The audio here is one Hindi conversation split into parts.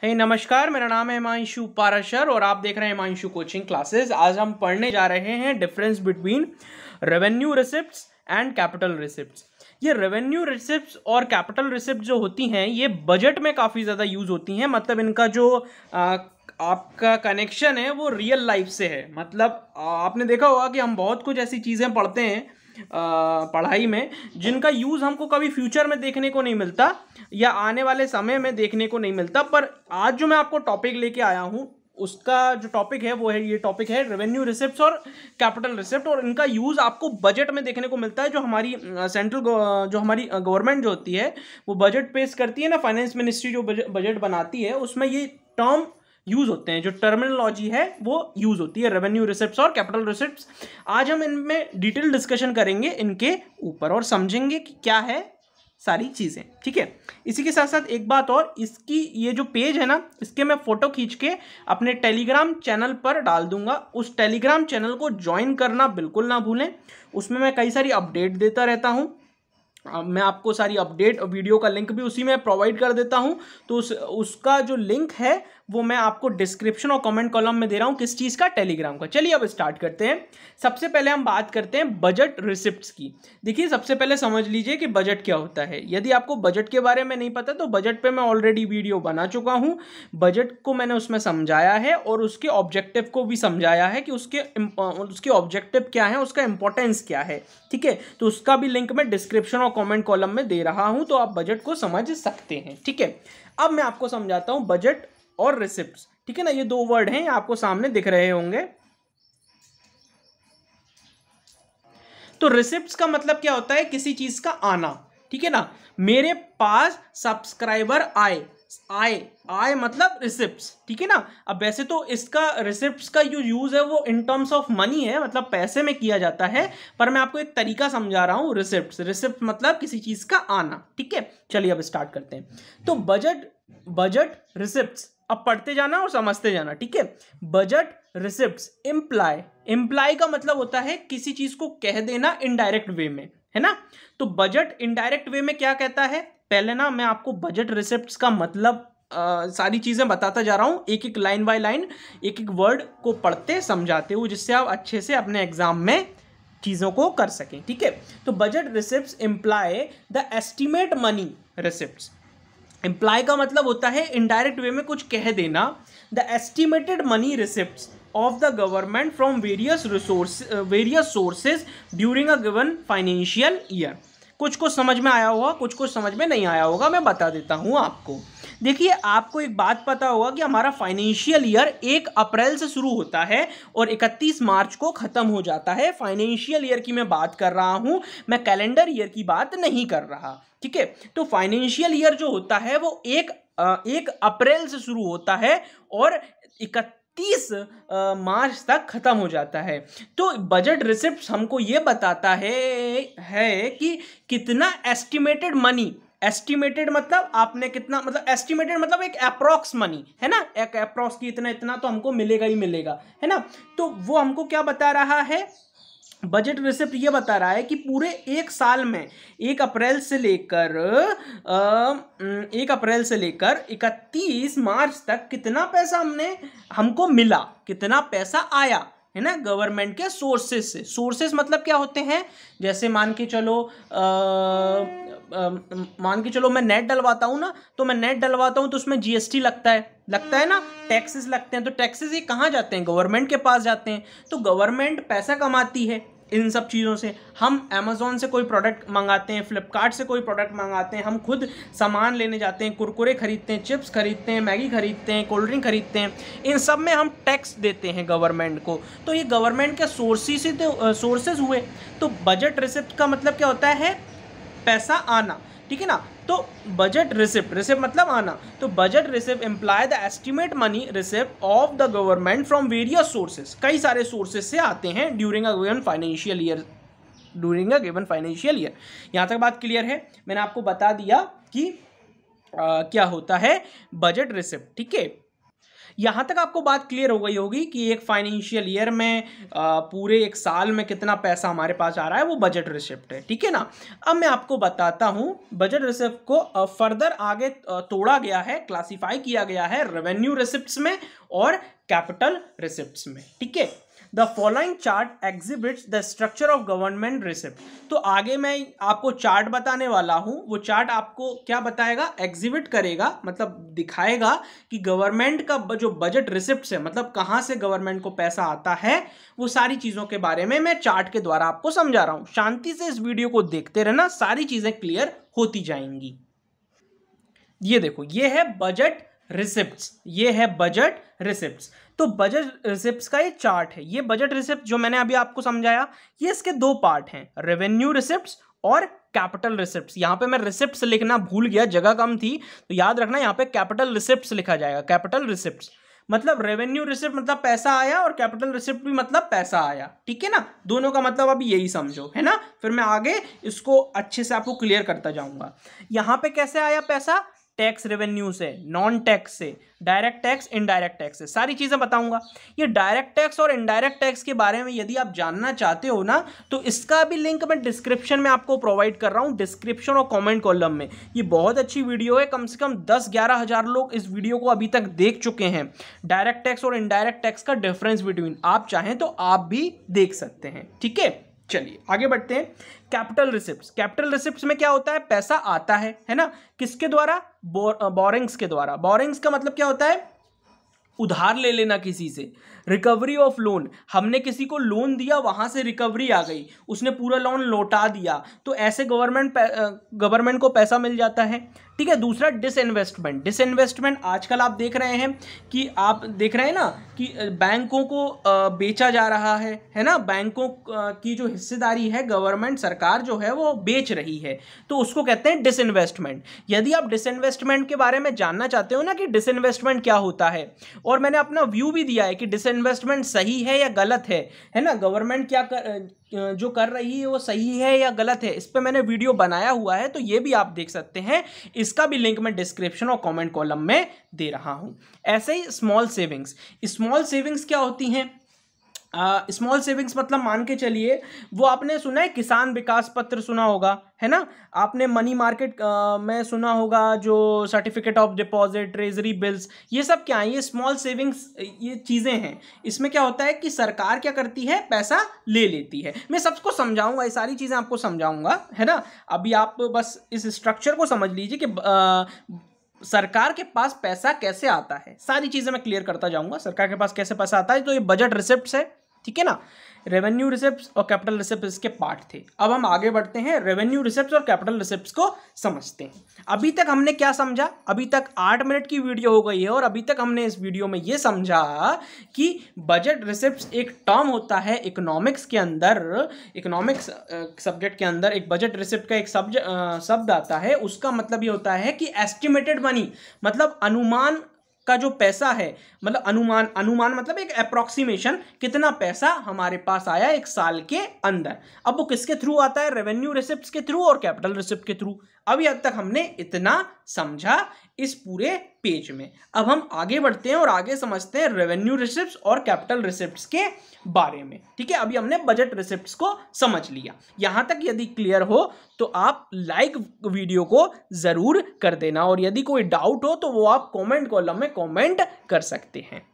हे नमस्कार, मेरा नाम है हिमांशु पाराशर और आप देख रहे हैं हिमांशु कोचिंग क्लासेस। आज हम पढ़ने जा रहे हैं difference between revenue receipts and capital receipts. ये रेवेन्यू रिसिप्ट्स और कैपिटल रिसिप्ट जो होती हैं ये बजट में काफ़ी ज़्यादा यूज़ होती हैं। मतलब इनका जो आपका कनेक्शन है वो रियल लाइफ से है। मतलब आपने देखा होगा कि हम बहुत कुछ ऐसी चीज़ें पढ़ते हैं पढ़ाई में जिनका यूज़ हमको कभी फ्यूचर में देखने को नहीं मिलता या आने वाले समय में देखने को नहीं मिलता। पर आज जो मैं आपको टॉपिक लेके आया हूँ उसका जो टॉपिक है वो है, ये टॉपिक है रेवेन्यू रिसिप्ट्स और कैपिटल रिसिप्ट। और इनका यूज़ आपको बजट में देखने को मिलता है। जो हमारी जो हमारी गवर्नमेंट जो होती है वो बजट पेश करती है ना, फाइनेंस मिनिस्ट्री जो बजट बनाती है उसमें ये टर्म यूज़ होते हैं, जो टर्मिनोलॉजी है वो यूज़ होती है, रेवेन्यू रिसिप्ट्स और कैपिटल रिसिप्ट्स। आज हम इनमें डिटेल डिस्कशन करेंगे इनके ऊपर और समझेंगे कि क्या है सारी चीज़ें। ठीक है, इसी के साथ साथ एक बात और, इसकी ये जो पेज है ना इसके मैं फ़ोटो खींच के अपने टेलीग्राम चैनल पर डाल दूंगा। उस टेलीग्राम चैनल को ज्वाइन करना बिल्कुल ना भूलें। उसमें मैं कई सारी अपडेट देता रहता हूँ। मैं आपको सारी अपडेट वीडियो का लिंक भी उसी में प्रोवाइड कर देता हूं। तो उसका जो लिंक है वो मैं आपको डिस्क्रिप्शन और कमेंट कॉलम में दे रहा हूं। किस चीज़ का? टेलीग्राम का। चलिए अब स्टार्ट करते हैं। सबसे पहले हम बात करते हैं बजट रिसिप्ट्स की। देखिए, सबसे पहले समझ लीजिए कि बजट क्या होता है। यदि आपको बजट के बारे में नहीं पता तो बजट पे मैं ऑलरेडी वीडियो बना चुका हूँ। बजट को मैंने उसमें समझाया है और उसके ऑब्जेक्टिव को भी समझाया है कि उसके ऑब्जेक्टिव क्या है, उसका इंपॉर्टेंस क्या है। ठीक है, तो उसका भी लिंक मैं डिस्क्रिप्शन और कमेंट कॉलम में दे रहा हूं, तो आप बजट को समझ सकते हैं। ठीक है, अब मैं आपको समझाता हूं बजट और रिसिप्ट्स। ठीक है ना, ये दो वर्ड हैं, आपको सामने दिख रहे होंगे। तो रिसिप्ट्स का मतलब क्या होता है? किसी चीज का आना। ठीक है ना, मेरे पास सब्सक्राइबर आए मतलब रिसिप्ट्स। ठीक है ना। अब वैसे तो इसका रिसिप्ट्स का जो यूज है वो इन टर्म्स ऑफ मनी है, मतलब पैसे में किया जाता है। पर मैं आपको एक तरीका समझा रहा हूं। रिसिप्ट मतलब किसी चीज का आना। ठीक है, चलिए अब स्टार्ट करते हैं। तो बजट रिसिप्ट्स, अब पढ़ते जाना और समझते जाना। ठीक है, बजट रिसिप्ट्स इंप्लाई का मतलब होता है किसी चीज को कह देना इनडायरेक्ट वे में, है ना। तो बजट इनडायरेक्ट वे में क्या कहता है? पहले ना मैं आपको बजट रिसिप्ट्स का मतलब सारी चीजें बताता जा रहा हूं, एक एक लाइन बाय लाइन, एक एक वर्ड को पढ़ते समझाते हुए, जिससे आप अच्छे से अपने एग्जाम में चीजों को कर सकें। ठीक है, तो budget receipts imply the estimate money receipts. Imply का मतलब होता है इनडायरेक्ट वे में कुछ कह देना। The estimated money receipts of the government from various sources during a given financial year. कुछ समझ में आया होगा, कुछ समझ में नहीं आया होगा, मैं बता देता हूं आपको। देखिए, आपको एक बात पता होगा कि हमारा फाइनेंशियल ईयर 1 अप्रैल से शुरू होता है और 31 मार्च को खत्म हो जाता है। फाइनेंशियल ईयर की मैं बात कर रहा हूं, मैं कैलेंडर ईयर की बात नहीं कर रहा। ठीक है, तो फाइनेंशियल ईयर जो होता है वो 1 अप्रैल से शुरू होता है और 31 मार्च तक खत्म हो जाता है। तो बजट रिसिप्ट्स हमको ये बताता है कि कितना एस्टिमेटेड मनी, एस्टिमेटेड मतलब आपने कितना, मतलब एस्टिमेटेड मतलब एक अप्रॉक्स मनी है ना, एक अप्रॉक्स की इतना तो हमको मिलेगा ही मिलेगा, है ना। तो वो हमको क्या बता रहा है? बजट रिसिप्ट ये बता रहा है कि पूरे एक साल में 1 अप्रैल से लेकर 31 मार्च तक कितना पैसा हमको मिला, कितना पैसा आया, है ना, गवर्नमेंट के सोर्सेज से। सोर्सेज मतलब क्या होते हैं? जैसे मान के चलो मैं नेट डलवाता हूं ना, तो मैं नेट डलवाता हूं तो उसमें जीएसटी लगता है ना, टैक्सेस लगते हैं। तो टैक्सेस ये कहाँ जाते हैं? गवर्नमेंट के पास जाते हैं। तो गवर्नमेंट पैसा कमाती है इन सब चीज़ों से। हम अमेज़ॉन से कोई प्रोडक्ट मंगाते हैं, फ्लिपकार्ट से कोई प्रोडक्ट मंगाते हैं, हम खुद सामान लेने जाते हैं, कुरकुरे खरीदते हैं, चिप्स खरीदते हैं, मैगी खरीदते हैं, कोल्ड ड्रिंक खरीदते हैं, इन सब में हम टैक्स देते हैं गवर्नमेंट को। तो ये गवर्नमेंट के सोर्सेज हुए। तो बजट रिसिप्ट का मतलब क्या होता है? पैसा आना। ठीक है ना, तो बजट रिसिप्ट मतलब आना। तो budget receipt imply the estimate money receipt of the government from various sources, कई सारे सोर्सेज से आते हैं during a given financial year. यहां तक बात क्लियर है? मैंने आपको बता दिया कि क्या होता है बजट रिसिप्ट। ठीक है, यहां तक आपको बात क्लियर हो गई होगी कि एक फाइनेंशियल ईयर में पूरे एक साल में कितना पैसा हमारे पास आ रहा है, वो बजट रिसिप्ट है, ठीक है ना। अब मैं आपको बताता हूं बजट रिसिप्ट को फर्दर आगे तोड़ा गया है, क्लासिफाई किया गया है रेवेन्यू रिसिप्ट्स में और कैपिटल रिसिप्ट्स में, ठीक है। The following chart exhibits the structure of government receipt. तो आगे मैं आपको चार्ट बताने वाला हूं, वो चार्ट आपको क्या बताएगा, एग्जिबिट करेगा, मतलब दिखाएगा कि गवर्नमेंट का जो बजट रिसिप्ट्स है, मतलब कहां से गवर्नमेंट को पैसा आता है, वो सारी चीजों के बारे में मैं चार्ट के द्वारा आपको समझा रहा हूं। शांति से इस वीडियो को देखते रहना, सारी चीजें क्लियर होती जाएंगी। ये देखो, ये है बजट रिसिप्ट्स, ये है बजट रिसिप्ट्स। तो बजट रिसिप्ट्स का ये चार्ट है। ये बजट रिसिप्ट जो मैंने अभी आपको समझाया, ये इसके दो पार्ट हैं, रेवेन्यू रिसिप्ट्स और कैपिटल रिसिप्ट्स। यहां पे मैं रिसिप्ट्स लिखना भूल गया, जगह कम थी, तो याद रखना यहां पे कैपिटल रिसिप्ट्स लिखा जाएगा। कैपिटल रिसिप्ट्स मतलब रेवेन्यू रिसिप्ट मतलब पैसा आया, और कैपिटल रिसिप्ट भी मतलब पैसा आया, ठीक है ना। दोनों का मतलब अभी यही समझो, है ना। फिर मैं आगे इसको अच्छे से आपको क्लियर करता जाऊंगा। यहां पे कैसे आया पैसा, टैक्स रेवेन्यू से, नॉन टैक्स से, डायरेक्ट टैक्स, इनडायरेक्ट टैक्स से, सारी चीजें बताऊंगा। ये डायरेक्ट टैक्स और इनडायरेक्ट टैक्स के बारे में यदि आप जानना चाहते हो ना, तो इसका भी लिंक मैं डिस्क्रिप्शन में आपको प्रोवाइड कर रहा हूं, डिस्क्रिप्शन और कमेंट कॉलम में। ये बहुत अच्छी वीडियो है, कम से कम 10-11 हज़ार लोग इस वीडियो को अभी तक देख चुके हैं। डायरेक्ट टैक्स और इनडायरेक्ट टैक्स का डिफरेंस बिटवीन, आप चाहें तो आप भी देख सकते हैं, ठीक है। चलिए आगे बढ़ते हैं। कैपिटल रिसिप्ट्स, कैपिटल रिसिप्ट्स में क्या होता है, पैसा आता है ना, किसके द्वारा, बोरिंग्स के द्वारा। बोरिंग्स का मतलब क्या होता है, उधार ले लेना किसी से। रिकवरी ऑफ लोन, हमने किसी को लोन दिया, वहां से रिकवरी आ गई, उसने पूरा लोन लौटा दिया, तो ऐसे गवर्नमेंट को पैसा मिल जाता है, ठीक है। दूसरा डिसइन्वेस्टमेंट, डिसइन्वेस्टमेंट आजकल आप देख रहे हैं कि आप देख रहे हैं ना कि बैंकों को बेचा जा रहा है ना। बैंकों की जो हिस्सेदारी है गवर्नमेंट सरकार जो है वो बेच रही है, तो उसको कहते हैं डिसइन्वेस्टमेंट। यदि आप डिसइन्वेस्टमेंट के बारे में जानना चाहते हो ना कि डिसइन्वेस्टमेंट क्या होता है, और मैंने अपना व्यू भी दिया है कि डिसइन्वेस्टमेंट सही है या गलत है ना, गवर्नमेंट क्या जो कर रही है वो सही है या गलत है, इस पर मैंने वीडियो बनाया हुआ है, तो ये भी आप देख सकते हैं। इसका भी लिंक मैं डिस्क्रिप्शन और कमेंट कॉलम में दे रहा हूं। ऐसे ही स्मॉल सेविंग्स, स्मॉल सेविंग्स क्या होती हैं, स्मॉल सेविंग्स मतलब मान के चलिए, वो आपने सुना है किसान विकास पत्र सुना होगा, है ना। आपने मनी मार्केट में सुना होगा, जो certificate of deposit, treasury bills, ये सब क्या है, ये स्मॉल सेविंग्स ये चीज़ें हैं। इसमें क्या होता है कि सरकार क्या करती है, पैसा ले लेती है। मैं सबको समझाऊंगा, ये सारी चीज़ें आपको समझाऊंगा, है ना। अभी आप बस इस स्ट्रक्चर को समझ लीजिए कि सरकार के पास पैसा कैसे आता है, सारी चीजें मैं क्लियर करता जाऊंगा। सरकार के पास कैसे पैसा आता है, तो ये बजट रिसिप्ट्स है, ठीक है ना। रेवेन्यू रिसिप्ट्स और कैपिटल रिसिप्ट्स इसके पार्ट थे। अब हम आगे बढ़ते हैं, रेवेन्यू रिसिप्ट्स और कैपिटल रिसिप्ट्स को समझते हैं। अभी तक हमने क्या समझा, अभी तक 8 मिनट की वीडियो हो गई है, और अभी तक हमने इस वीडियो में ये समझा कि बजट रिसिप्ट्स एक टर्म होता है इकोनॉमिक्स के अंदर, इकोनॉमिक्स सब्जेक्ट के अंदर एक बजट रिसिप्ट का एक शब्द आता है। उसका मतलब ये होता है कि एस्टिमेटेड मनी, मतलब अनुमान का जो पैसा है, मतलब अनुमान मतलब एक अप्रोक्सीमेशन, कितना पैसा हमारे पास आया एक साल के अंदर। अब वो किसके थ्रू आता है, रेवेन्यू रिसिप्ट्स के थ्रू और कैपिटल रिसिप्ट के थ्रू। अभी अब तक हमने इतना समझा इस पूरे पेज में। अब हम आगे बढ़ते हैं और आगे समझते हैं रेवेन्यू रिसिप्ट्स और कैपिटल रिसिप्ट्स के बारे में, ठीक है। अभी हमने बजट रिसिप्ट्स को समझ लिया। यहां तक यदि क्लियर हो तो आप लाइक वीडियो को जरूर कर देना, और यदि कोई डाउट हो तो वो आप कमेंट कॉलम में कमेंट कर सकते हैं।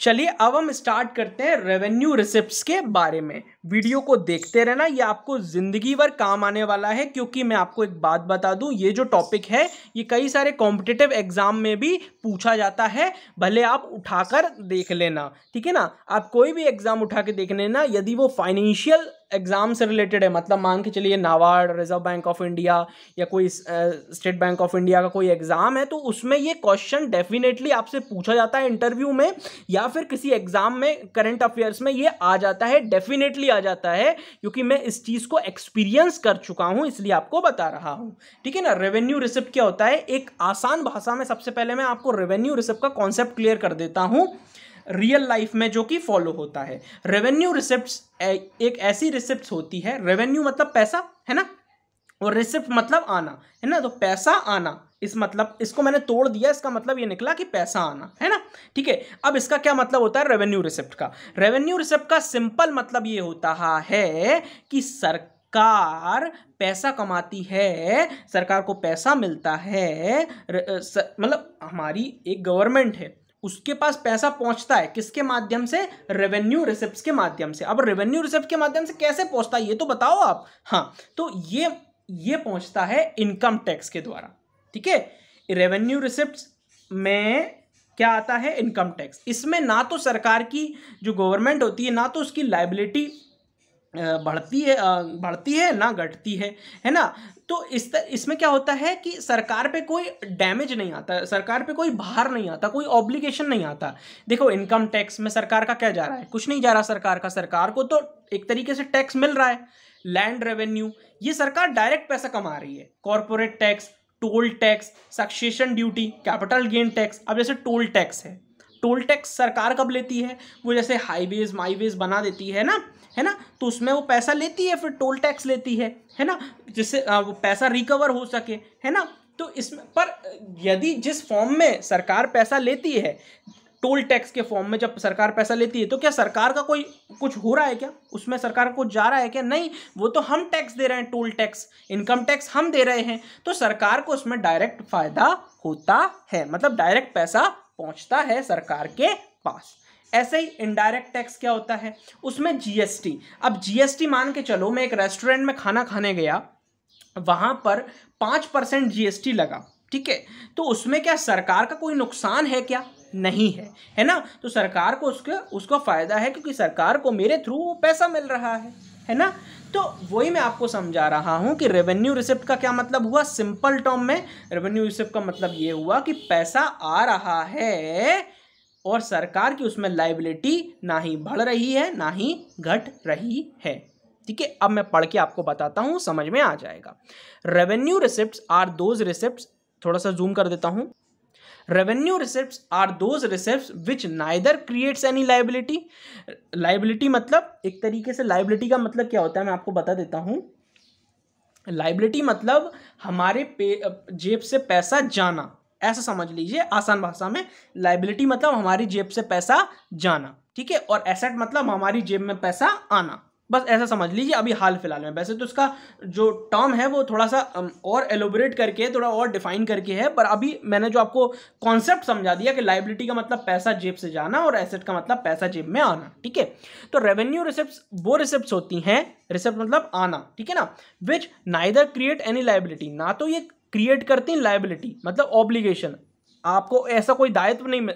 चलिए अब हम स्टार्ट करते हैं रेवेन्यू रिसिप्ट्स के बारे में। वीडियो को देखते रहना, ये आपको जिंदगी भर काम आने वाला है, क्योंकि मैं आपको एक बात बता दूं, ये जो टॉपिक है ये कई सारे कॉम्पिटिटिव एग्जाम में भी पूछा जाता है। भले आप उठाकर देख लेना, ठीक है ना। आप कोई भी एग्जाम उठा के देख लेना, यदि वो फाइनेंशियल एग्जाम से रिलेटेड है, मतलब मान के चलिए NABARD, reserve bank of India या कोई स्टेट बैंक ऑफ इंडिया का कोई एग्जाम है, तो उसमें ये क्वेश्चन डेफिनेटली आपसे पूछा जाता है इंटरव्यू में, या फिर किसी एग्जाम में करंट अफेयर्स में ये आ जाता है, डेफिनेटली आ जाता है, क्योंकि मैं इस चीज को एक्सपीरियंस कर चुका हूं, इसलिए आपको बता रहा हूं, ठीक है ना। रेवेन्यू रिसिप्ट क्या होता है, एक आसान भाषा में सबसे पहले मैं आपको रेवेन्यू रिसिप्ट का कॉन्सेप्ट क्लियर कर देता हूं, रियल लाइफ में जो कि फॉलो होता है। रेवेन्यू रिसिप्ट्स एक ऐसी रिसिप्ट्स होती है, रेवेन्यू मतलब पैसा, है ना, और रिसिप्ट मतलब आना, है ना, तो पैसा आना, इस मतलब इसको मैंने तोड़ दिया, इसका मतलब ये निकला कि पैसा आना, है ना, ठीक है। अब इसका क्या मतलब होता है रेवेन्यू रिसिप्ट का? रेवेन्यू रिसिप्ट का सिंपल मतलब ये होता है कि सरकार पैसा कमाती है, सरकार को पैसा मिलता है, मतलब हमारी एक गवर्नमेंट है, उसके पास पैसा पहुंचता है किसके माध्यम से? रेवेन्यू रिसिप्ट्स के माध्यम से। अब रेवेन्यू रिसिप्ट के माध्यम से कैसे पहुंचता है ये तो बताओ आप। हाँ, तो ये पहुंचता है इनकम टैक्स के द्वारा, ठीक है। रेवेन्यू रिसिप्ट्स में क्या आता है? Income tax. इसमें ना तो सरकार की जो गवर्नमेंट होती है ना तो उसकी लायबिलिटी बढ़ती है ना घटती है ना। तो इसमें क्या होता है कि सरकार पे कोई डैमेज नहीं आता, सरकार पे कोई भार नहीं आता, कोई ऑब्लिगेशन नहीं आता। देखो इनकम टैक्स में सरकार का क्या जा रहा है? कुछ नहीं जा रहा सरकार का, सरकार को तो एक तरीके से टैक्स मिल रहा है। लैंड रेवेन्यू, ये सरकार डायरेक्ट पैसा कमा रही है। Corporate tax, toll tax, succession duty, capital gain tax. अब जैसे टोल टैक्स है, टोल टैक्स सरकार कब लेती है? वो जैसे हाईवेज माईवेज बना देती है ना, तो उसमें वो पैसा लेती है, फिर टोल टैक्स लेती है ना, जिससे वो पैसा रिकवर हो सके, है ना। तो इसमें पर यदि जिस फॉर्म में सरकार पैसा लेती है, टोल टैक्स के फॉर्म में जब सरकार पैसा लेती है, तो क्या सरकार का कोई कुछ हो रहा है क्या? उसमें सरकार को जा रहा है क्या? नहीं, वो तो हम टैक्स दे रहे हैं, टोल टैक्स, इनकम टैक्स हम दे रहे हैं, तो सरकार को उसमें डायरेक्ट फायदा होता है, मतलब डायरेक्ट पैसा पहुंचता है सरकार के पास। ऐसे ही इनडायरेक्ट टैक्स क्या होता है? उसमें जीएसटी। अब जीएसटी मान के चलो, मैं एक रेस्टोरेंट में खाना खाने गया, वहां पर 5% जीएसटी लगा, ठीक है, तो उसमें क्या सरकार का कोई नुकसान है क्या? नहीं है, है ना। तो सरकार को उसको फायदा है, क्योंकि सरकार को मेरे थ्रू वो पैसा मिल रहा है ना। तो वही मैं आपको समझा रहा हूं कि रेवेन्यू रिसिप्ट का क्या मतलब हुआ। सिंपल टर्म में रेवेन्यू रिसिप्ट का मतलब ये हुआ कि पैसा आ रहा है और सरकार की उसमें लायबिलिटी ना ही बढ़ रही है ना ही घट रही है, ठीक है। अब मैं पढ़ के आपको बताता हूं, समझ में आ जाएगा। Revenue receipts are those receipts, थोड़ा सा जूम कर देता हूं। Revenue receipts are those receipts which neither creates any liability. Liability मतलब एक तरीके से, लायबिलिटी का मतलब क्या होता है मैं आपको बता देता हूं। लायबिलिटी मतलब हमारे जेब से पैसा जाना, ऐसा समझ लीजिए आसान भाषा में। लायबिलिटी मतलब हमारी जेब से पैसा जाना, ठीक है, और एसेट मतलब हमारी जेब में पैसा आना, बस ऐसा समझ लीजिए अभी हाल फिलहाल में। वैसे तो इसका जो टर्म है वो थोड़ा सा और एलोबरेट करके, थोड़ा और डिफाइन करके है, पर अभी मैंने जो आपको कॉन्सेप्ट समझा दिया कि लायबिलिटी का मतलब पैसा जेब से जाना और एसेट का मतलब पैसा जेब में आना, ठीक है। तो रेवेन्यू रिसिप्ट्स वो रिसिप्ट्स होती हैं, रिसिप्ट मतलब आना, ठीक है ना, विच नाइदर क्रिएट एनी लायबिलिटी, ना तो ये क्रिएट करती हैं लायबिलिटी मतलब ऑब्लिगेशन, आपको ऐसा कोई दायित्व नहीं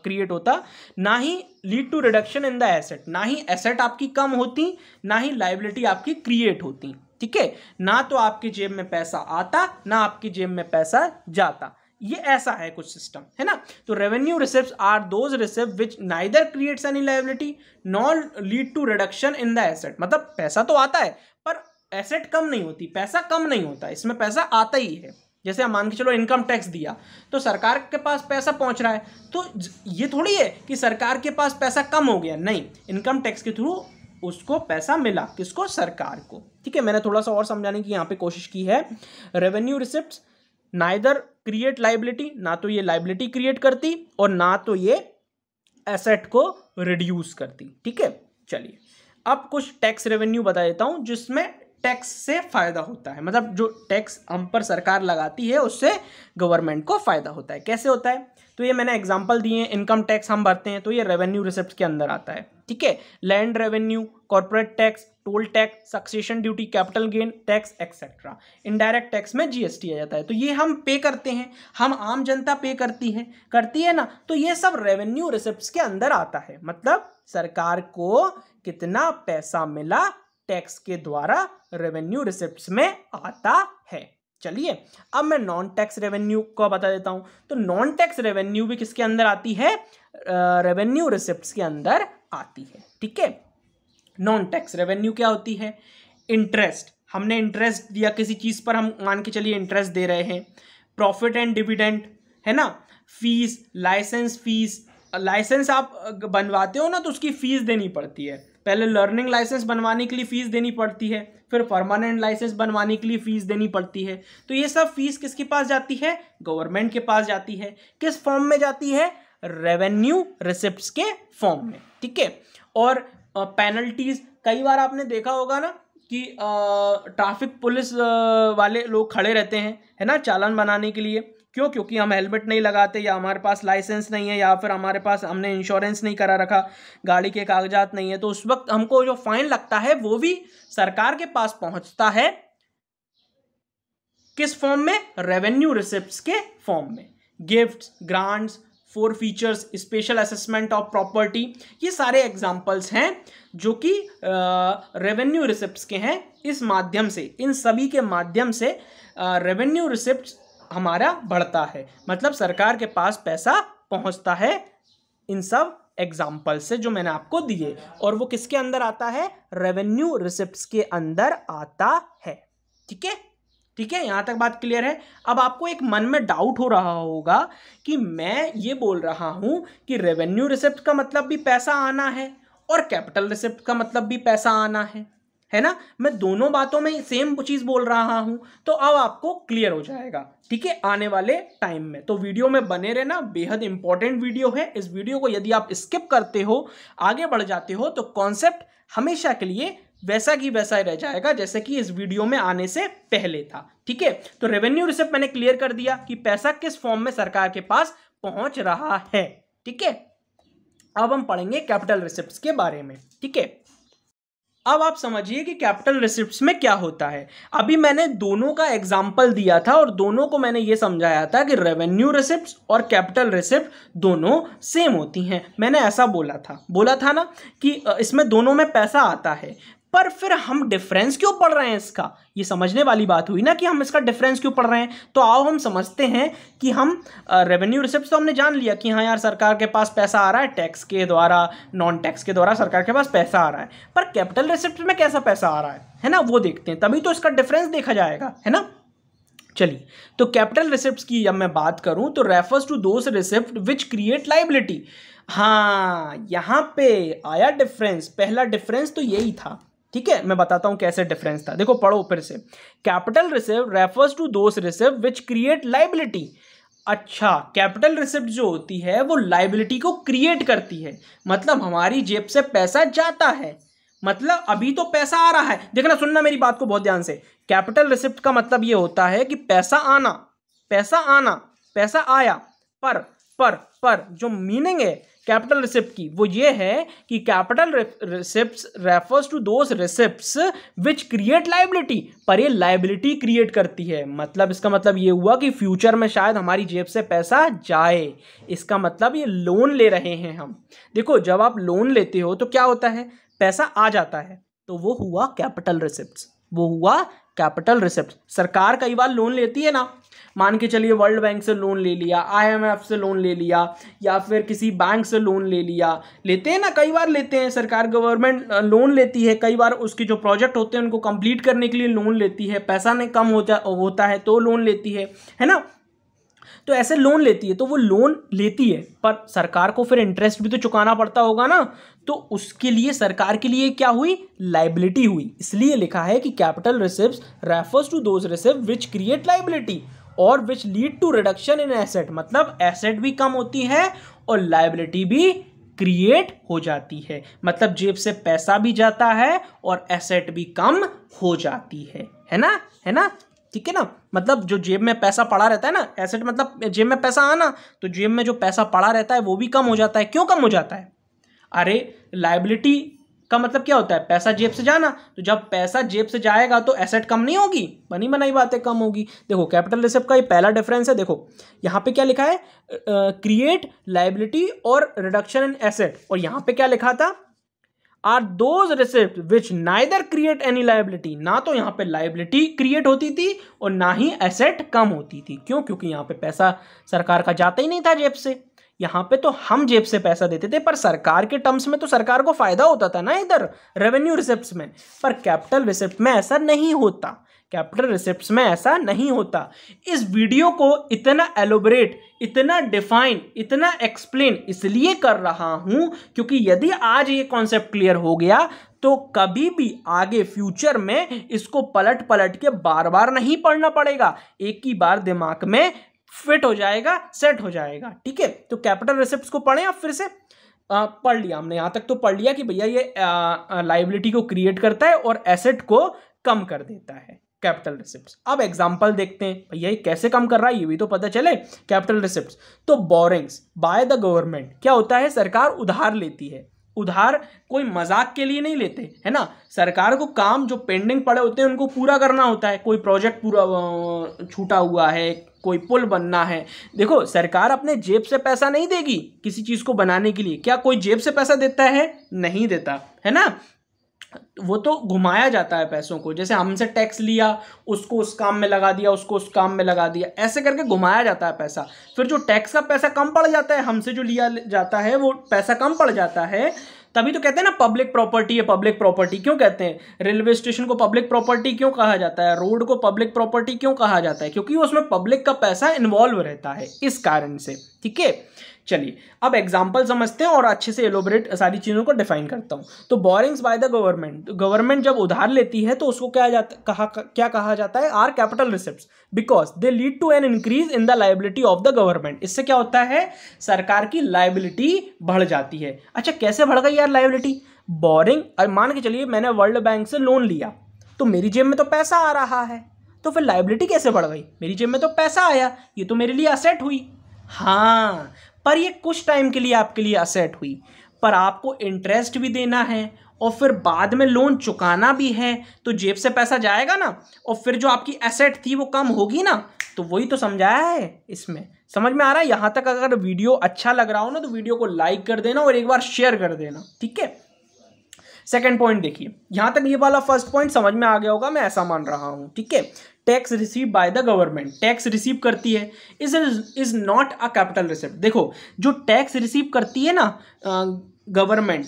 क्रिएट होता, ना ही lead to reduction in the asset, ना ही एसेट आपकी कम होती, ना ही लायबिलिटी आपकी क्रिएट होती, ठीक है। ना तो आपकी जेब में पैसा आता, ना आपकी जेब में पैसा जाता, ये ऐसा है कुछ सिस्टम, है ना। तो revenue receipts are those receipt which neither creates any liability nor lead to reduction in the asset, मतलब पैसा तो आता है पर एसेट कम नहीं होती, पैसा कम नहीं होता, इसमें पैसा आता ही है। जैसे हम मान के चलो इनकम टैक्स दिया तो सरकार के पास पैसा पहुंच रहा है, तो ये थोड़ी है कि सरकार के पास पैसा कम हो गया, नहीं, इनकम टैक्स के थ्रू उसको पैसा मिला, किसको? सरकार को, ठीक है। मैंने थोड़ा सा और समझाने की यहाँ पे कोशिश की है। Revenue receipts neither create liability, ना तो ये लायबिलिटी क्रिएट करती और ना तो ये एसेट को रिड्यूस करती, ठीक है। चलिए अब कुछ टैक्स रेवेन्यू बता देता हूं जिसमें टैक्स से फायदा होता है, मतलब जो टैक्स हम पर सरकार लगाती है उससे गवर्नमेंट को फायदा होता है। कैसे होता है? तो ये मैंने एग्जांपल दिए हैं। इनकम टैक्स हम भरते हैं तो ये रेवेन्यू रिसिप्ट के अंदर आता है, ठीक है। Land revenue, corporate tax, toll tax, succession duty, capital gain tax etcetera. Indirect tax में जीएसटी आ जाता है, तो ये हम पे करते हैं, हम आम जनता पे करती है ना, तो ये सब रेवेन्यू रिसिप्ट्स के अंदर आता है। मतलब सरकार को कितना पैसा मिला टैक्स के द्वारा, रेवेन्यू रिसिप्ट्स में आता है। चलिए अब मैं नॉन टैक्स रेवेन्यू को बता देता हूं। तो नॉन टैक्स रेवेन्यू भी किसके अंदर आती है? रेवेन्यू रिसिप्ट्स के अंदर आती है, ठीक है। नॉन टैक्स रेवेन्यू क्या होती है? इंटरेस्ट, हमने इंटरेस्ट दिया किसी चीज पर, हम मान के चलिए इंटरेस्ट दे रहे हैं। प्रॉफिट एंड डिविडेंड, है ना। फीस, लाइसेंस फीस, लाइसेंस आप बनवाते हो ना तो उसकी फीस देनी पड़ती है, पहले लर्निंग लाइसेंस बनवाने के लिए फीस देनी पड़ती है, फिर परमानेंट लाइसेंस बनवाने के लिए फीस देनी पड़ती है। तो ये सब फीस किसके पास जाती है? गवर्नमेंट के पास जाती है। किस फॉर्म में जाती है? रेवेन्यू रिसिप्ट्स के फॉर्म में, ठीक है। और पेनल्टीज, कई बार आपने देखा होगा ना कि ट्रैफिक पुलिस वाले लोग खड़े रहते हैं, है ना, चालान बनाने के लिए। क्यों? क्योंकि हम हेलमेट नहीं लगाते, या हमारे पास लाइसेंस नहीं है, या फिर हमारे पास हमने इंश्योरेंस नहीं करा रखा, गाड़ी के कागजात नहीं है। तो उस वक्त हमको जो फाइन लगता है वो भी सरकार के पास पहुंचता है। किस फॉर्म में? रेवेन्यू रिसिप्ट्स के फॉर्म में। Gifts, grants, four features, special assessment of property, ये सारे एग्जाम्पल्स हैं जो कि रेवेन्यू रिसिप्ट्स के हैं। इस माध्यम से, इन सभी के माध्यम से रेवेन्यू रिसिप्ट्स हमारा बढ़ता है, मतलब सरकार के पास पैसा पहुंचता है इन सब एग्जाम्पल से जो मैंने आपको दिए। और वो किसके अंदर आता है? रेवेन्यू रिसिप्ट्स के अंदर आता है। ठीक है, ठीक है, यहां तक बात क्लियर है। अब आपको एक मन में डाउट हो रहा होगा कि मैं ये बोल रहा हूं कि रेवेन्यू रिसिप्ट का मतलब भी पैसा आना है और कैपिटल रिसिप्ट का मतलब भी पैसा आना है ना। मैं दोनों बातों में सेम चीज बोल रहा हूं, तो अब आपको क्लियर हो जाएगा, ठीक है, आने वाले टाइम में। तो वीडियो में बने रहना, बेहद इंपॉर्टेंट वीडियो है। इस वीडियो को यदि आप स्किप करते हो, आगे बढ़ जाते हो, तो कॉन्सेप्ट हमेशा के लिए वैसा की वैसा ही रह जाएगा जैसे कि इस वीडियो में आने से पहले था। ठीक है, तो रेवेन्यू रिसिप्ट मैंने क्लियर कर दिया कि पैसा किस फॉर्म में सरकार के पास पहुंच रहा है। ठीक है, अब हम पढ़ेंगे कैपिटल रिसिप्ट्स के बारे में। ठीक है, अब आप समझिए कि कैपिटल रिसिप्ट्स में क्या होता है। अभी मैंने दोनों का एग्जाम्पल दिया था और दोनों को मैंने ये समझाया था कि रेवेन्यू रिसिप्ट्स और कैपिटल रिसिप्ट दोनों सेम होती हैं। मैंने ऐसा बोला था ना कि इसमें दोनों में पैसा आता है, पर फिर हम डिफरेंस क्यों पढ़ रहे हैं इसका? ये समझने वाली बात हुई ना कि हम इसका डिफरेंस क्यों पढ़ रहे हैं। तो आओ हम समझते हैं कि हम रेवेन्यू रिसिप्ट तो हमने जान लिया कि हाँ यार सरकार के पास पैसा आ रहा है, टैक्स के द्वारा, नॉन टैक्स के द्वारा सरकार के पास पैसा आ रहा है, पर कैपिटल रिसिप्ट में कैसा पैसा आ रहा है ना, वो देखते हैं, तभी तो इसका डिफरेंस देखा जाएगा, है ना। चलिए, तो कैपिटल रिसिप्ट्स की जब मैं बात करूं तो refers to those receipt which create liability. हाँ, यहां पे आया डिफरेंस, पहला डिफरेंस तो यही था। ठीक है, मैं बताता हूं कैसे डिफरेंस था। देखो, पढ़ो फिर से। Capital receipt refers to those receipt which create liability. अच्छा, कैपिटल रिसिप्ट जो होती है वो लायबिलिटी को क्रिएट करती है, मतलब हमारी जेब से पैसा जाता है, मतलब अभी तो पैसा आ रहा है। देखना, सुनना मेरी बात को बहुत ध्यान से। कैपिटल रिसिप्ट का मतलब ये होता है कि पैसा आना, पैसा आया, पर जो मीनिंग है कैपिटल रिसिप्ट की वो ये है कि capital receipts refers to those receipts which create liability, पर ये लायबिलिटी क्रिएट करती है। मतलब इसका मतलब ये हुआ कि फ्यूचर में शायद हमारी जेब से पैसा जाए, इसका मतलब ये लोन ले रहे हैं हम। देखो, जब आप लोन लेते हो तो क्या होता है, पैसा आ जाता है, तो वो हुआ कैपिटल रिसिप्ट्स, वो हुआ कैपिटल रिसिप्ट। सरकार कई बार लोन लेती है ना, मान के चलिए वर्ल्ड बैंक से लोन ले लिया, IMF से लोन ले लिया, या फिर किसी बैंक से लोन ले लिया, लेते हैं ना, कई बार लेते हैं सरकार, गवर्नमेंट लोन लेती है, कई बार उसके जो प्रोजेक्ट होते हैं उनको कंप्लीट करने के लिए लोन लेती है, पैसा नहीं कम होता है तो लोन लेती है ना। तो ऐसे लोन लेती है, तो वो लोन लेती है, पर सरकार को फिर इंटरेस्ट भी तो चुकाना पड़ता होगा ना, तो उसके लिए सरकार के लिए क्या हुई, लायबिलिटी हुई। इसलिए लिखा है कि capital receipts refers to those receipt which create liability और which lead to reduction in asset, मतलब एसेट भी कम होती है और लायबिलिटी भी क्रिएट हो जाती है, मतलब जेब से पैसा भी जाता है और एसेट भी कम हो जाती है ना। ठीक है ना, मतलब जो जेब में पैसा पड़ा रहता है ना, एसेट मतलब जेब में पैसा आना, तो जेब में जो पैसा पड़ा रहता है वो भी कम हो जाता है। क्यों कम हो जाता है? अरे, लायबिलिटी का मतलब क्या होता है, पैसा जेब से जाना, तो जब पैसा जेब से जाएगा तो एसेट कम नहीं होगी, बनी बनाई बातें कम होगी। देखो, कैपिटल रिसिप्ट का ये पहला डिफरेंस है। देखो यहाँ पे क्या लिखा है, क्रिएट लायबिलिटी और रिडक्शन इन एसेट, और यहाँ पे क्या लिखा था, are those receipt which neither create any liability. ना तो यहाँ पे लायबिलिटी क्रिएट होती थी और ना ही एसेट कम होती थी। क्यों? क्योंकि यहाँ पे पैसा सरकार का जाता ही नहीं था जेब से, यहाँ पे तो हम जेब से पैसा देते थे, पर सरकार के टर्म्स में तो सरकार को फायदा होता था ना इधर रेवेन्यू रिसिप्ट्स में, पर कैपिटल रिसिप्ट में ऐसा नहीं होता। कैपिटल रिसिप्ट्स में ऐसा नहीं होता। इस वीडियो को इतना एलोबरेट, इतना डिफाइन, इतना एक्सप्लेन इसलिए कर रहा हूं क्योंकि यदि आज ये कॉन्सेप्ट क्लियर हो गया तो कभी भी आगे फ्यूचर में इसको पलट पलट के बार बार नहीं पढ़ना पड़ेगा, एक ही बार दिमाग में फिट हो जाएगा, सेट हो जाएगा। ठीक है, तो कैपिटल रिसिप्ट्स को पढ़ें। अब फिर से पढ़ लिया हमने, यहां तक तो पढ़ लिया कि भैया ये लायबिलिटी को क्रिएट करता है और एसेट को कम कर देता है कैपिटल रिसिप्ट्स। अब एग्जांपल देखते हैं, भैया ये कैसे कम कर रहा है ये भी तो पता चले। कैपिटल रिसिप्ट्स तो बोरिंग्स बाय द गवर्नमेंट, क्या होता है, सरकार उधार लेती है। उधार कोई मजाक के लिए नहीं लेते, है ना। सरकार को काम जो पेंडिंग पड़े होते हैं उनको पूरा करना होता है। कोई प्रोजेक्ट पूरा छूटा हुआ है, कोई पुल बनना है, देखो सरकार अपने जेब से पैसा नहीं देगी किसी चीज को बनाने के लिए। क्या कोई जेब से पैसा देता है? नहीं देता, है ना। वो तो घुमाया जाता है पैसों को, जैसे हमसे टैक्स लिया, उसको उस काम में लगा दिया, उसको उस काम में लगा दिया, ऐसे करके घुमाया जाता है पैसा। फिर जो टैक्स का पैसा कम पड़ जाता है, हमसे जो लिया जाता है वो पैसा कम पड़ जाता है, तभी तो कहते हैं ना पब्लिक प्रॉपर्टी है। पब्लिक प्रॉपर्टी क्यों कहते हैं? रेलवे स्टेशन को पब्लिक प्रॉपर्टी क्यों कहा जाता है? रोड को पब्लिक प्रॉपर्टी क्यों कहा जाता है? क्योंकि उसमें पब्लिक का पैसा इन्वॉल्व रहता है, इस कारण से। ठीक है, चलिए अब एग्जांपल समझते हैं और अच्छे से एलोबरेट सारी चीज़ों को डिफाइन करता हूं। तो borings bye the government, government जब उधार लेती है तो उसको क्या कहा जाता है? Are capital receipts because they lead to an increase in the liability of the government. इससे क्या होता है? सरकार की लायबिलिटी बढ़ जाती है। अच्छा, कैसे बढ़ गई यार लायबिलिटी? बोरिंग, मान के चलिए मैंने वर्ल्ड बैंक से लोन लिया तो मेरी जेब में तो पैसा आ रहा है, तो फिर लायबिलिटी कैसे बढ़ गई? मेरी जेब में तो पैसा आया, ये तो मेरे लिए असेट हुई। हाँ, पर ये कुछ टाइम के लिए आपके लिए असेट हुई, पर आपको इंटरेस्ट भी देना है और फिर बाद में लोन चुकाना भी है, तो जेब से पैसा जाएगा ना, और फिर जो आपकी एसेट थी वो कम होगी ना। तो वही तो समझाया है इसमें, समझ में आ रहा है? यहां तक अगर वीडियो अच्छा लग रहा हो ना तो वीडियो को लाइक कर देना और एक बार शेयर कर देना। ठीक है, सेकंड पॉइंट देखिए, यहां तक ये वाला फर्स्ट पॉइंट समझ में आ गया होगा, मैं ऐसा मान रहा हूं। ठीक है, tax receive by the government, tax receive करती है, is not a capital receipt. देखो जो टैक्स रिसीव करती है ना गवर्नमेंट,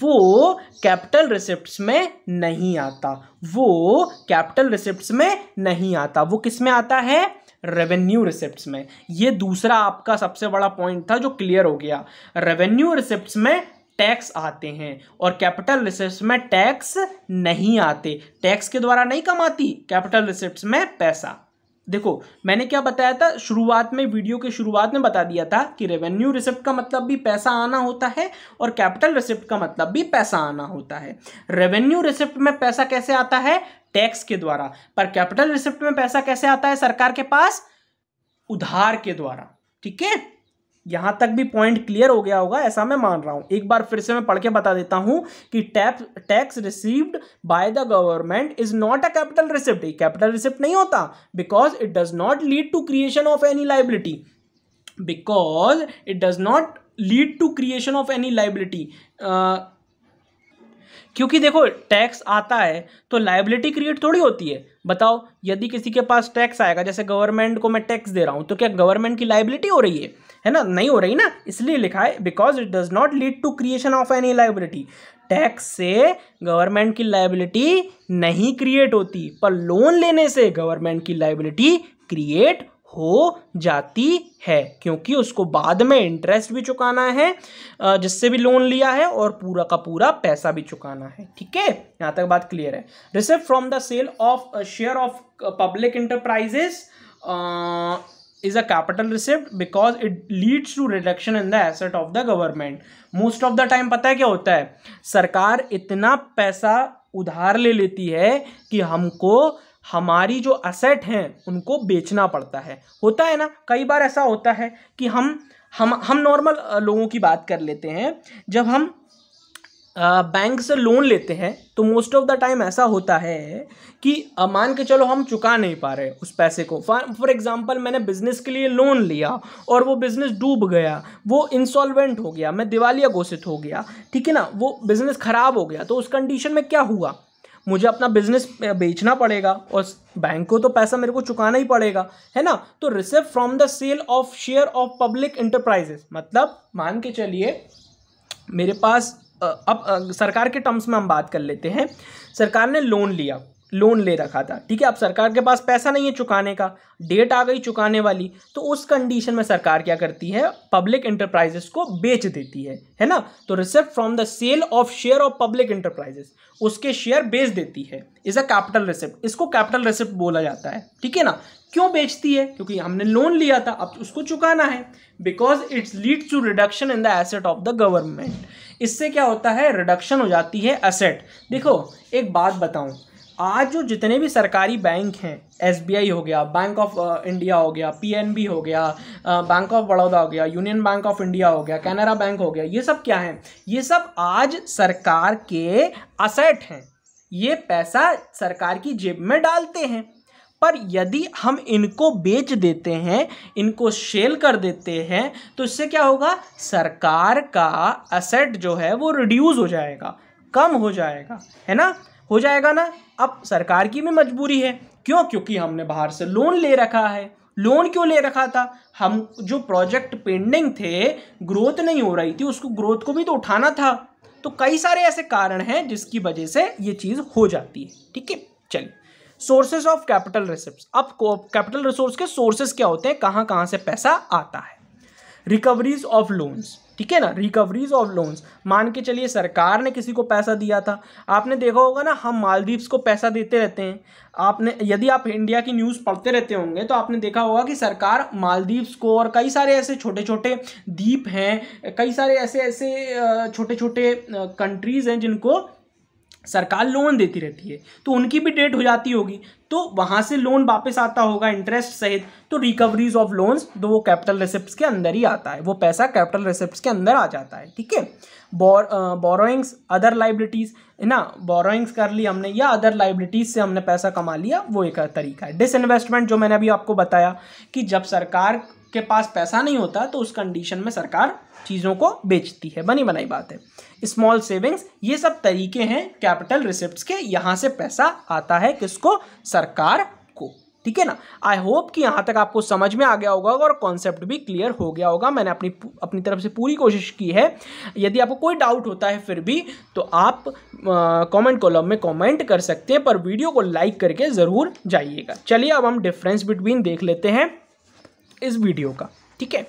वो कैपिटल रिसिप्ट्स में नहीं आता, वो कैपिटल रिसिप्ट्स में नहीं आता, वो किस में आता है? रेवेन्यू रिसिप्ट्स में। ये दूसरा आपका सबसे बड़ा पॉइंट था जो क्लियर हो गया। रेवेन्यू रिसिप्ट्स में टैक्स आते हैं और कैपिटल रिसिप्ट्स में टैक्स नहीं आते। टैक्स के द्वारा नहीं कमाती कैपिटल रिसिप्ट्स में पैसा। देखो मैंने क्या बताया था शुरुआत में, वीडियो के शुरुआत में बता दिया था कि रेवेन्यू रिसिप्ट का मतलब भी पैसा आना होता है और कैपिटल रिसिप्ट का मतलब भी पैसा आना होता है। रेवेन्यू रिसिप्ट में पैसा कैसे आता है? टैक्स के द्वारा। पर कैपिटल रिसिप्ट में पैसा कैसे आता है सरकार के पास? उधार के द्वारा। ठीक है, यहां तक भी पॉइंट क्लियर हो गया होगा ऐसा मैं मान रहा हूं। एक बार फिर से मैं पढ़ के बता देता हूं कि tax received by the government is not a capital receipt. Capital receipt नहीं होता because it does not lead to creation of any liability, because it does not lead to creation of any liability. क्योंकि देखो टैक्स आता है तो लायबिलिटी क्रिएट थोड़ी होती है। बताओ यदि किसी के पास टैक्स आएगा, जैसे गवर्नमेंट को मैं टैक्स दे रहा हूं, तो क्या गवर्नमेंट की लायबिलिटी हो रही है ना? नहीं हो रही ना, इसलिए लिखा है because it does not lead to creation of any liability. Tax से गवर्नमेंट की लायबिलिटी नहीं क्रिएट होती, पर लोन लेने से गवर्नमेंट की लायबिलिटी क्रिएट हो जाती है, क्योंकि उसको बाद में इंटरेस्ट भी चुकाना है जिससे भी लोन लिया है और पूरा का पूरा पैसा भी चुकाना है। ठीक है, यहां तक बात क्लियर है। Receipt from the sale of share of public enterprises is a capital receipt because it leads to reduction in the asset of the government. Most of the time पता है क्या होता है? सरकार इतना पैसा उधार ले लेती है कि हमको हमारी जो असेट हैं उनको बेचना पड़ता है। होता है ना, कई बार ऐसा होता है कि हम नॉर्मल लोगों की बात कर लेते हैं। जब हम बैंक से लोन लेते हैं तो मोस्ट ऑफ द टाइम ऐसा होता है कि मान के चलो हम चुका नहीं पा रहे उस पैसे को। फॉर एग्जांपल मैंने बिजनेस के लिए लोन लिया और वो बिजनेस डूब गया, वो इंसॉल्वेंट हो गया, मैं दिवालिया घोषित हो गया। ठीक है ना, वो बिजनेस खराब हो गया। तो उस कंडीशन में क्या हुआ? मुझे अपना बिजनेस बेचना पड़ेगा और बैंक को तो पैसा मेरे को चुकाना ही पड़ेगा, है ना। तो receipt from the sale of share of public enterprises, मतलब मान के चलिए मेरे पास अब सरकार के टर्म्स में हम बात कर लेते हैं। सरकार ने लोन लिया, लोन ले रखा था, ठीक है, अब सरकार के पास पैसा नहीं है चुकाने का, डेट आ गई चुकाने वाली, तो उस कंडीशन में सरकार क्या करती है, पब्लिक इंटरप्राइजेस को बेच देती है ना। तो receipt from the sale of share of public enterprises, उसके शेयर बेच देती है, इज अ कैपिटल रिसिप्ट, इसको कैपिटल रिसिप्ट बोला जाता है, ठीक है ना। क्यों बेचती है, क्योंकि हमने लोन लिया था, अब उसको चुकाना है, because it's leads to reduction in the asset of the government, इससे क्या होता है, रिडक्शन हो जाती है एसेट। देखो एक बात बताऊं, आज जो जितने भी सरकारी बैंक हैं, SBI हो गया, बैंक ऑफ इंडिया हो गया, PNB हो गया, बैंक ऑफ बड़ौदा हो गया, यूनियन बैंक ऑफ इंडिया हो गया, कैनरा बैंक हो गया, ये सब क्या हैं, ये सब आज सरकार के असेट हैं, ये पैसा सरकार की जेब में डालते हैं। पर यदि हम इनको बेच देते हैं, इनको सेल कर देते हैं, तो इससे क्या होगा, सरकार का असेट जो है वो रिड्यूस हो जाएगा, कम हो जाएगा, है ना, हो जाएगा ना। अब सरकार की भी मजबूरी है, क्यों, क्योंकि हमने बाहर से लोन ले रखा है। लोन क्यों ले रखा था, हम जो प्रोजेक्ट पेंडिंग थे, ग्रोथ नहीं हो रही थी, उसको ग्रोथ को भी तो उठाना था। तो कई सारे ऐसे कारण हैं जिसकी वजह से ये चीज़ हो जाती है, ठीक है। चलिए, सोर्सेज ऑफ कैपिटल रिसिप्ट्स, अब कैपिटल रिसोर्स के सोर्सेज क्या होते हैं, कहाँ कहाँ से पैसा आता है। रिकवरीज ऑफ लोन्स, ठीक है ना, रिकवरीज ऑफ लोन्स, मान के चलिए सरकार ने किसी को पैसा दिया था, आपने देखा होगा ना, हम मालदीव्स को पैसा देते रहते हैं, आपने यदि आप इंडिया की न्यूज़ पढ़ते रहते होंगे तो आपने देखा होगा कि सरकार मालदीव्स को और कई सारे ऐसे छोटे छोटे द्वीप हैं, कई सारे ऐसे छोटे छोटे कंट्रीज़ हैं जिनको सरकार लोन देती रहती है, तो उनकी भी डेट हो जाती होगी, तो वहाँ से लोन वापस आता होगा इंटरेस्ट सहित, तो रिकवरीज ऑफ लोन्स, तो वो कैपिटल रिसिप्ट्स के अंदर ही आता है, वो पैसा कैपिटल रिसिप्ट्स के अंदर आ जाता है, ठीक है। बोरोइंग्स, अदर लाइबिलिटीज़, है ना, बोरोइंग्स कर ली हमने या अदर लाइबिलिटीज़ से हमने पैसा कमा लिया, वो एक तरीका है। डिसइन्वेस्टमेंट, जो मैंने अभी आपको बताया कि जब सरकार के पास पैसा नहीं होता तो उस कंडीशन में सरकार चीज़ों को बेचती है, बनी बनाई बात है। स्मॉल सेविंग्स, ये सब तरीके हैं कैपिटल रिसिप्ट्स के, यहाँ से पैसा आता है किसको, सरकार को, ठीक है ना। आई होप कि यहाँ तक आपको समझ में आ गया होगा और कॉन्सेप्ट भी क्लियर हो गया होगा। मैंने अपनी तरफ से पूरी कोशिश की है। यदि आपको कोई डाउट होता है फिर भी तो आप कमेंट कॉलम में कमेंट कर सकते हैं, पर वीडियो को लाइक करके ज़रूर जाइएगा। चलिए अब हम डिफरेंस बिटवीन देख लेते हैं इस वीडियो का, ठीक है।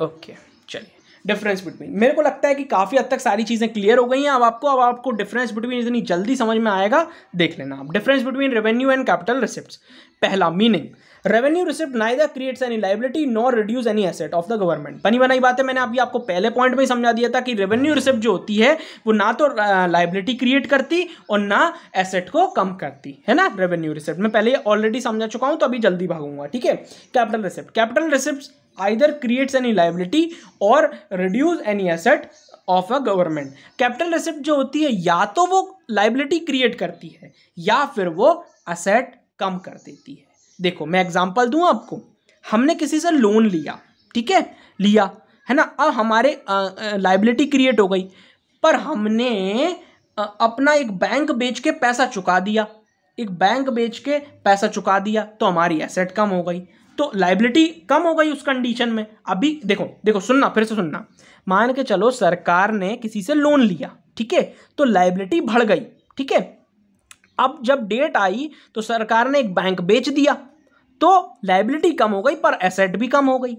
ओके, चलिए डिफरेंस बिटवीन, मेरे को लगता है कि काफ़ी हद तक सारी चीज़ें क्लियर हो गई हैं। अब आपको डिफरेंस बिटवीन इतनी जल्दी समझ में आएगा, देख लेना आप। Difference between revenue and capital receipts. पहला meaning, revenue receipt neither creates any liability nor reduce any asset of the government. बनी बनाई बात है, मैंने अभी आपको पहले पॉइंट में ही समझा दिया था कि रेवेन्यू रिसिप्ट जो होती है वो ना तो लायबिलिटी क्रिएट करती और ना एसेट को कम करती, है ना। रेवेन्यू रिसिप्ट मैं पहले ऑलरेडी समझा चुका हूं, तो अभी जल्दी भागूंगा, ठीक है। Capital receipt, capital receipt either creates any liability और reduce any asset of a government. Capital receipt जो होती है या तो वो लायबिलिटी क्रिएट करती है या फिर वो एसेट कम कर देती है। देखो मैं एग्जांपल दूं आपको, हमने किसी से लोन लिया, ठीक है, लिया, है ना, अब हमारे लायबिलिटी क्रिएट हो गई, पर हमने अपना एक बैंक बेच के पैसा चुका दिया, एक बैंक बेच के पैसा चुका दिया तो हमारी एसेट कम हो गई, तो लायबिलिटी कम हो गई उस कंडीशन में। अभी देखो सुनना, फिर से सुनना, मान के चलो सरकार ने किसी से लोन लिया, ठीक है, तो लायबिलिटी बढ़ गई, ठीक है। अब जब डेट आई तो सरकार ने एक बैंक बेच दिया तो लायबिलिटी कम हो गई पर एसेट भी कम हो गई।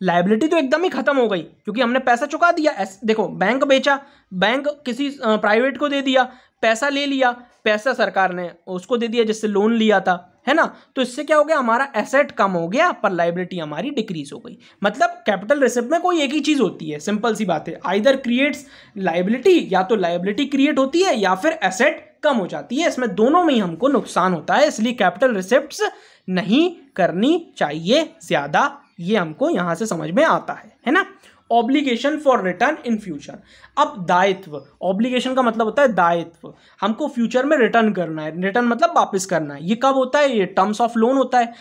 लायबिलिटी तो एकदम ही खत्म हो गई क्योंकि हमने पैसा चुका दिया। देखो बैंक बेचा, बैंक किसी प्राइवेट को दे दिया, पैसा ले लिया, पैसा सरकार ने उसको दे दिया जिससे लोन लिया था, है ना। तो इससे क्या हो गया, हमारा एसेट कम हो गया पर लायबिलिटी हमारी डिक्रीज हो गई। मतलब कैपिटल रिसिप्ट में कोई एक ही चीज होती है, सिंपल सी बात है, आइदर क्रिएट्स लायबिलिटी, या तो लायबिलिटी क्रिएट होती है या फिर एसेट कम हो जाती है, इसमें दोनों में ही हमको नुकसान होता है। इसलिए कैपिटल रिसिप्ट्स नहीं करनी चाहिए ज्यादा, ये हमको यहां से समझ में आता है ना। Obligation for return in future, अब दायित्व, ऑब्लिगेशन का मतलब होता है दायित्व, हमको फ्यूचर में रिटर्न करना है, रिटर्न मतलब वापस करना है। ये कब होता है, ये टर्म्स ऑफ लोन होता है।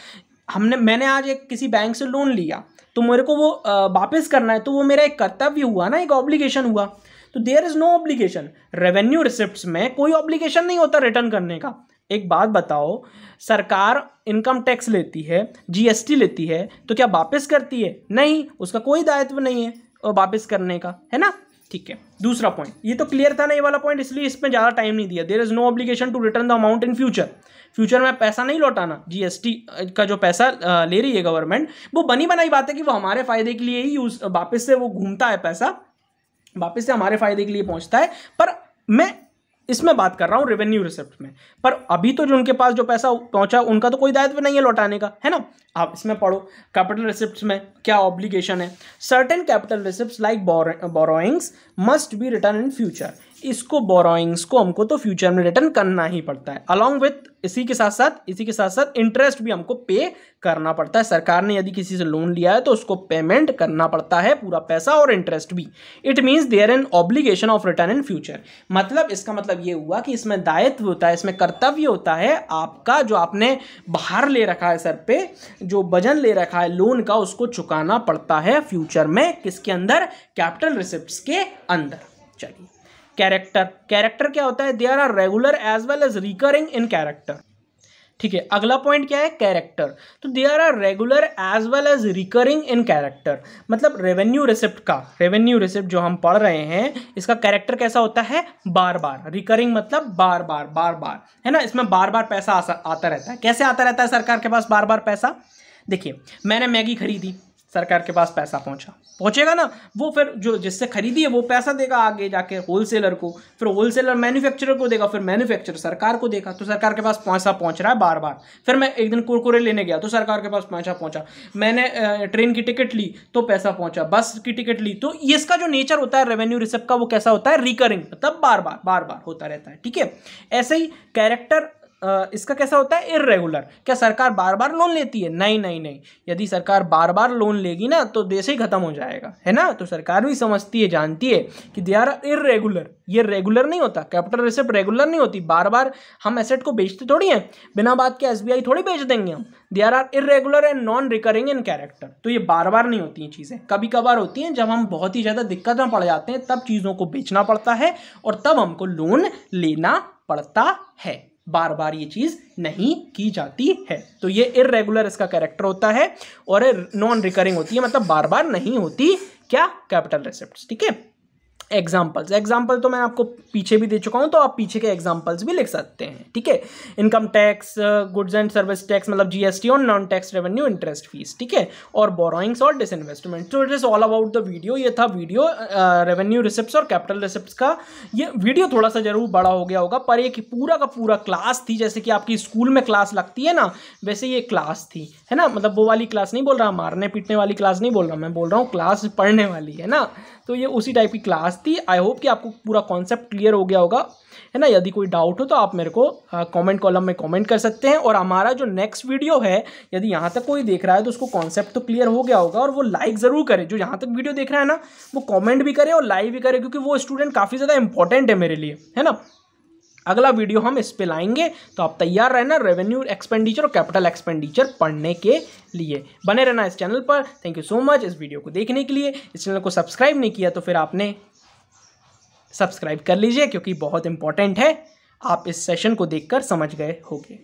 मैंने आज एक किसी बैंक से लोन लिया तो मेरे को वो वापस करना है, तो वो मेरा एक कर्तव्य हुआ ना, एक ऑब्लिगेशन हुआ। तो there is no obligation, revenue receipts में कोई ऑब्लिगेशन नहीं होता रिटर्न करने का। एक बात बताओ, सरकार इनकम टैक्स लेती है, जीएसटी लेती है, तो क्या वापस करती है? नहीं, उसका कोई दायित्व नहीं है वापस करने का, है ना। ठीक है, दूसरा पॉइंट, ये तो क्लियर था ना ये वाला पॉइंट, इसलिए इसमें ज़्यादा टाइम नहीं दिया। There is no obligation to return the amount in future, future में पैसा नहीं लौटाना, जीएसटी का जो पैसा ले रही है गवर्नमेंट, वो बनी बनाई बात है कि वो हमारे फायदे के लिए ही यूज, वापस से वो घूमता है, पैसा वापस से हमारे फायदे के लिए पहुंचता है। पर मैं इसमें बात कर रहा हूं रेवेन्यू रिसिप्ट में, पर अभी तो जो उनके पास जो पैसा पहुंचा उनका तो कोई दायित्व नहीं है लौटाने का, है ना। आप इसमें पढ़ो कैपिटल रिसिप्ट्स में क्या ऑब्लिगेशन है, certain capital receipts like borrowings must be return in future, इसको बोरोइंग्स को हमको तो फ्यूचर में रिटर्न करना ही पड़ता है, अलॉन्ग विथ इसी के साथ साथ इंटरेस्ट भी हमको पे करना पड़ता है। सरकार ने यदि किसी से लोन लिया है तो उसको पेमेंट करना पड़ता है, पूरा पैसा और इंटरेस्ट भी। It means there an obligation of return in future, मतलब इसका मतलब ये हुआ कि इसमें दायित्व होता है, इसमें कर्तव्य होता है आपका, जो आपने बाहर ले रखा है सर पे, जो वजन ले रखा है लोन का, उसको चुकाना पड़ता है फ्यूचर में, किसके अंदर, कैपिटल रिसिप्ट्स के अंदर। चलिए कैरेक्टर क्या होता है, they are regular as well as recurring in character, ठीक है। अगला पॉइंट क्या है, कैरेक्टर, तो they are regular as well as recurring in character, मतलब रेवेन्यू रिसिप्ट जो हम पढ़ रहे हैं, इसका कैरेक्टर कैसा होता है, बार बार, रिकरिंग मतलब बार बार, है ना, इसमें बार बार पैसा आता रहता है। कैसे आता रहता है सरकार के पास बार बार पैसा, देखिए मैंने मैगी खरीदी, सरकार के पास पैसा पहुंचेगा ना, वो फिर जो जिससे खरीदी है वो पैसा देगा आगे जाके होलसेलर को, फिर होलसेलर मैन्युफैक्चरर को देगा, फिर मैन्युफैक्चरर सरकार को देगा, तो सरकार के पास पैसा पहुंच रहा है बार बार। फिर मैं एक दिन कुरकुरे लेने गया तो सरकार के पास पैसा पहुंचा, मैंने ट्रेन की टिकट ली तो पैसा पहुंचा, बस की टिकट ली, तो इसका जो नेचर होता है रेवेन्यू रिसिप्ट का, वो कैसा होता है, रिकरिंग, मतलब बार बार होता रहता है, ठीक है। ऐसे ही कैरेक्टर इसका कैसा होता है, इर्रेगुलर, क्या सरकार बार बार लोन लेती है, नहीं, यदि सरकार बार बार लोन लेगी ना तो देश ही खत्म हो जाएगा, है ना। तो सरकार भी समझती है, जानती है कि दे आर इर्रेगुलर, ये रेगुलर नहीं होता, कैपिटल रिसिप्ट रेगुलर नहीं होती, बार बार हम एसेट को बेचते थोड़ी हैं, बिना बात के एसबीआई थोड़ी बेच देंगे हम, they are irregular and non recurring in character, तो ये बार बार नहीं होती हैं चीज़ें, कभी कभार होती हैं, जब हम बहुत ही ज़्यादा दिक्कत में पड़ जाते हैं तब चीज़ों को बेचना पड़ता है और तब हमको लोन लेना पड़ता है, बार बार ये चीज नहीं की जाती है। तो ये इर्रेगुलर इसका कैरेक्टर होता है और नॉन रिकरिंग होती है, मतलब बार बार नहीं होती क्या, कैपिटल रिसिप्ट्स, ठीक है। एग्जाम्पल तो मैं आपको पीछे भी दे चुका हूं, तो आप पीछे के एग्जाम्पल्स भी लिख सकते हैं, ठीक है। Income tax, goods and service tax मतलब जीएसटी और non tax revenue, interest fees, ठीक है, और बोरोइंग्स और डिसइन्वेस्टमेंट। तो it is all about the video, ये था वीडियो रेवेन्यू रिसिप्ट्स और कैपिटल रिसिप्ट्स का। ये वीडियो थोड़ा सा जरूर बड़ा हो गया होगा, पर एक पूरा का पूरा क्लास थी, जैसे कि आपकी स्कूल में क्लास लगती है ना, वैसे ये क्लास थी, है ना, मतलब वो वाली क्लास नहीं बोल रहा, मारने पीटने वाली क्लास नहीं बोल रहा, मैं बोल रहा हूँ क्लास पढ़ने वाली, है ना। तो ये उसी टाइप की क्लास थी। आई होप कि आपको पूरा कॉन्सेप्ट क्लियर हो गया होगा, है ना। यदि कोई डाउट हो तो आप मेरे को कमेंट कॉलम में कमेंट कर सकते हैं, और हमारा जो नेक्स्ट वीडियो है, यदि यहाँ तक कोई देख रहा है तो उसको कॉन्सेप्ट तो क्लियर हो गया होगा, और वो लाइक ज़रूर करे, जो यहाँ तक वीडियो देख रहा है ना, वो कॉमेंट भी करे और लाइक भी करे, क्योंकि वो स्टूडेंट काफ़ी ज़्यादा इंपॉर्टेंट है मेरे लिए, है ना। अगला वीडियो हम इस पे लाएंगे, तो आप तैयार रहना रेवेन्यू एक्सपेंडिचर और कैपिटल एक्सपेंडिचर पढ़ने के लिए। बने रहना इस चैनल पर। थैंक यू सो मच इस वीडियो को देखने के लिए। इस चैनल को सब्सक्राइब नहीं किया तो फिर आपने सब्सक्राइब कर लीजिए, क्योंकि बहुत इंपॉर्टेंट है, आप इस सेशन को देखकर समझ गए होंगे।